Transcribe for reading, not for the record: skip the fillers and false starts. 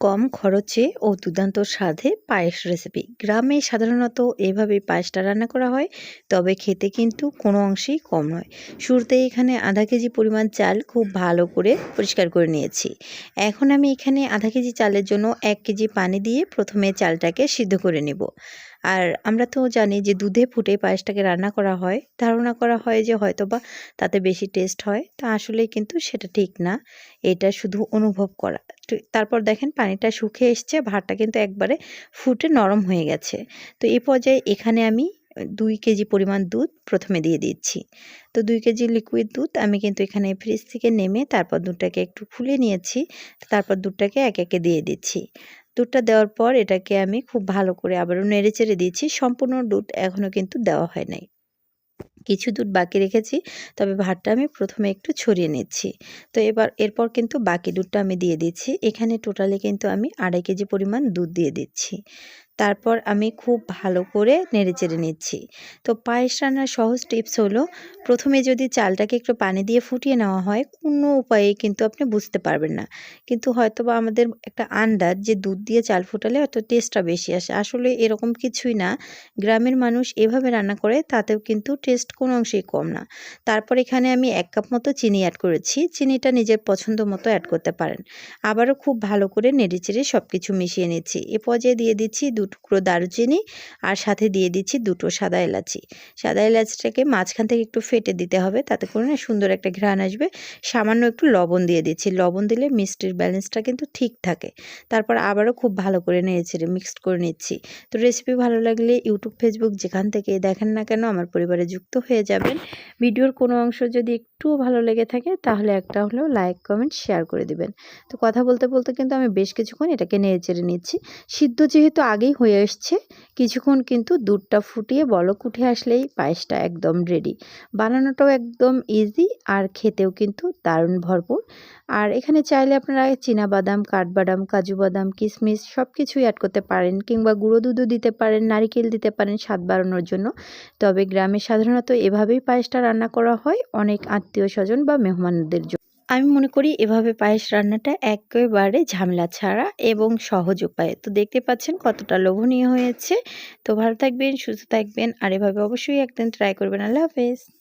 কম খরচে ও দুর্দান্ত স্বাদে পায়েস রেসিপি। গ্রামে সাধারণত এভাবেই পায়েসটা রান্না করা হয়, তবে খেতে কিন্তু কোনো অংশেই কম নয়। শুরুতেই এখানে আধা কেজি পরিমাণ চাল খুব ভালো করে পরিষ্কার করে নিয়েছি। এখন আমি এখানে আধা কেজি চালের জন্য 1 কেজি পানি দিয়ে প্রথমে চালটাকে সিদ্ধ করে নেব। আর আমরা তো জানি যে দুধে ফুটে পায়েসটাকে রান্না করা হয়, ধারণা করা হয় যে হয়তোবা তাতে বেশি টেস্ট হয়, তা আসলে কিন্তু সেটা ঠিক না। এটা শুধু অনুভব করা। তারপর দেখেন পানিটা শুকিয়ে এসছে, ভাতটা কিন্তু একবারে ফুটে নরম হয়ে গেছে। তো এই পর্যায়ে এখানে আমি 2 কেজি পরিমাণ দুধ প্রথমে দিয়ে দিচ্ছি। তো 2 কেজি লিকুইড দুধ আমি কিন্তু এখানে ফ্রিজ থেকে নেমে তারপর দুধটাকে একটু ফুলিয়ে নিয়েছি। তারপর দুধটাকে একে, একে দিয়ে দিচ্ছি। দুধটা দেওয়ার পর এটাকে আমি খুব ভালো করে আবারও নেড়েচেড়ে দিচ্ছি। সম্পূর্ণ দুধ এখনও কিন্তু দেওয়া হয় নাই। কিছু দুধ বাকি রেখেছি, তবে ভাতটা আমি প্রথমে একটু ছড়িয়ে নিচ্ছি। তো এরপর কিন্তু বাকি দুধটা আমি দিয়ে দিচ্ছি। এখানে টোটালি কিন্তু আমি 2.5 কেজি পরিমাণ দুধ দিয়ে দিচ্ছি। তারপর আমি খুব ভালো করে নেড়েচেড়ে নিচ্ছি। তো পায়েস রান্নার সহজ টিপস হলো, প্রথমে যদি চালটাকে একটু পানি দিয়ে ফুটিয়ে নেওয়া হয়, কোনো উপায়ে কিন্তু আপনি বুঝতে পারবেন না। কিন্তু হয়তোবা আমাদের একটা আন্দাজ যে দুধ দিয়ে চাল ফুটালে হয়তো টেস্টটা বেশি আসে। আসলে এরকম কিছুই না। গ্রামের মানুষ এভাবে রান্না করে, তাতেও কিন্তু টেস্ট কোনো অংশেই কম না। তারপর এখানে আমি 1 কাপ মতো চিনি অ্যাড করেছি। চিনিটা নিজের পছন্দ মতো অ্যাড করতে পারেন। আবারও খুব ভালো করে নেড়েচেড়ে সবকিছু মিশিয়ে নিচ্ছি। এ পর্যায়ে দিয়ে দিচ্ছি 2 টুকরো দারুচিনি, আর সাথে দিয়ে দিচ্ছি 2 টো সাদা এলাচি। সাদা এলাচিটাকে মাঝখান থেকে একটু ফেটে দিতে হবে, তাতে করে না সুন্দর একটা ঘ্রাণ আসবে। সামান্য একটু লবণ দিয়ে দিচ্ছি। লবণ দিলে মিষ্টির ব্যালেন্সটা কিন্তু ঠিক থাকে। তারপর আবারও খুব ভালো করে নেড়েচেড়ে মিক্সড করে নিচ্ছি। তো রেসিপি ভালো লাগলে ইউটিউব, ফেসবুক যেখান থেকে দেখেন না কেন আমার পরিবারে যুক্ত হয়ে যাবেন। ভিডিওর কোনো অংশ যদি একটুও ভালো লেগে থাকে, তাহলে একটা হলেও লাইক, কমেন্ট, শেয়ার করে দিবেন। তো কথা বলতে, বলতে কিন্তু আমি বেশ কিছুক্ষণ এটাকে নেড়েচেড়ে নিচ্ছি। সিদ্ধ যেহেতু আগেই হয়ে এসছে, কিছুক্ষণ কিন্তু দুধটা ফুটিয়ে বলক উঠে আসলেই পায়েসটা একদম রেডি। বানানোটাও একদম ইজি, আর খেতেও কিন্তু দারুণ ভরপুর। আর এখানে চাইলে আপনারা চিনাবাদাম, কাঠবাদাম, কাজু বাদাম, কিশমিশ সবকিছুই অ্যাড করতে পারেন, কিংবা গুঁড়ো দুধও দিতে পারেন, নারিকেল দিতে পারেন স্বাদ বাড়ানোর জন্য। তবে গ্রামে সাধারণত এভাবেই পায়েসটা রান্না করা হয় অনেক আত্মীয়স্বজন বা মেহমানদের জন্য। আমি মনে করি এভাবে পায়েস রান্নাটা একেবারে ঝামেলা ছাড়া এবং সহজ উপায়ে। তো দেখতে পাচ্ছেন কতটা লোভনীয় হয়েছে। তো ভালো থাকবেন, সুস্থ থাকবেন, আর এভাবে অবশ্যই একদিন ট্রাই করবেন। আল্লাহ হাফেজ।